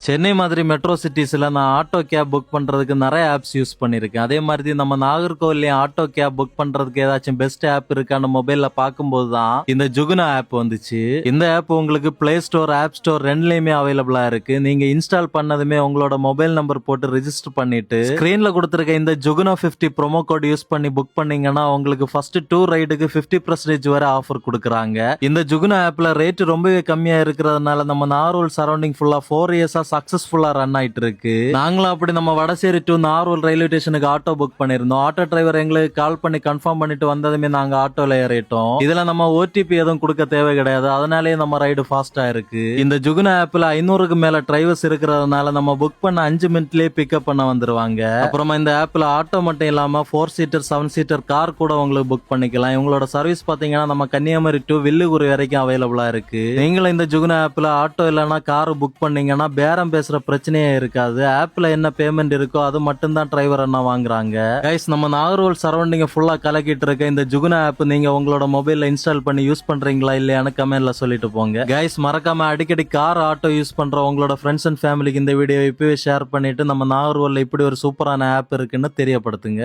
சென்னை மாதிரி மெட்ரோ சிட்டிஸ்ல நான் auto cab book பண்றதுக்கு நிறைய ஆப்ஸ் யூஸ் பண்ணிருக்கேன். அதே மாதிரி நம்ம நாகர்கோவில்லையும் ஆட்டோ கேப் புக் பண்றதுக்கு ஏதாச்சும் பெஸ்ட் ஆப் இருக்கான்னு மொபைல்ல பார்க்கும்போது தான் இந்த ஜுகுனா ஆப் வந்துச்சு. இந்த ஆப் உங்களுக்கு பிளே ஸ்டோர், ஆப் ஸ்டோர் ரெண்டுலயுமே அவைலபிளா இருக்கு. நீங்க இன்ஸ்டால் பண்ணதுமே உங்களோட மொபைல் நம்பர் போட்டு ரெஜிஸ்டர் பண்ணிட்டு ஸ்கிரீன்ல கொடுத்திருக்க இந்த ஜுகுனா 50 ப்ரோமோ கோட் யூஸ் பண்ணி புக் பண்ணீங்கன்னா உங்களுக்கு ஃபர்ஸ்ட் 2 ரைடுக்கு 50% வரை ஆஃபர் கொடுக்குறாங்க. இந்த ஜுகுனா ஆப்ல ரேட் ரொம்பவே கம்மியா இருக்கிறதுனால நம்ம நாகர்கோவில் சரௌண்டிங் ஃபுல்லா 4 இயர்ஸா சக்சஸ்ஃபுல்லா ரன் ஆயிட்டு இருக்கு. நாங்களும் அப்படி நம்ம வடசேரி டு நாகர்கோவில் ரயில்வே ஸ்டேஷனுக்கு ஆட்டோ புக் பண்ணிருந்தோம். ஆட்டோ டிரைவர் எங்களுக்கு கால் பண்ணி கன்ஃபார்ம் பண்ணிட்டு வந்ததுமே நாங்க ஆட்டோல ஏறிட்டோம். இதுல நம்ம ஓடிபி எதுவும் கொடுக்க தேவை கிடையாது. அதனாலேயே நம்ம ரைடு ஃபாஸ்டா இருக்கு. இந்த ஜுகுனா ஆப்ல 500க்கு மேல டிரைவர்ஸ் இருக்கிறதுனால நம்ம புக் பண்ண 5 மினிட்லயே பிக்கப் பண்ண வந்துருவாங்க. அப்புறமா இந்த ஆப்ல ஆட்டோ மட்டும் இல்லாம 4 சீட்டர் 7 சீட்டர் கார் கூட உங்களுக்கு புக் பண்ணிக்கலாம். இவங்களோட சர்வீஸ் பாத்தீங்கன்னா நம்ம கன்னியாகுமரி டு வில்லுகுரி வரைக்கும் அவைலபிளா இருக்கு. நீங்களும் இந்த ஜுகுனா ஆப்ல ஆட்டோ இல்லைன்னா கார் புக் பண்ணீங்கன்னா பேரம் பேசுற பிரச்சனையே இருக்காது. ஆப்ல என்ன பேமெண்ட் இருக்கோ அது மட்டும் தான் டிரைவர் அண்ணா வாங்குறாங்க. கைஸ், நம்ம நாகர்கோவில் சரௌண்டிங் ஃபுல்லா கலக்கிட்டு இருக்க இந்த ஜுகுனா ஆப் நீங்க உங்களோட மொபைல்ல இன்ஸ்டால் பண்ணி யூஸ் பண்றீங்களா இல்லையான்னு கமெண்ட்ல சொல்லிட்டு போங்க. கைஸ், மறக்காம அடிக்கடி கார் ஆட்டோ யூஸ் பண்ற உங்களோட ஃப்ரெண்ட்ஸ் அண்ட் ஃபேமிலிக்கு இந்த வீடியோ இப்பவே ஷேர் பண்ணிட்டு நம்ம நாகர்கோவில்ல இப்படி ஒரு சூப்பரான ஆப் இருக்குன்னு தெரியப்படுத்துங்க.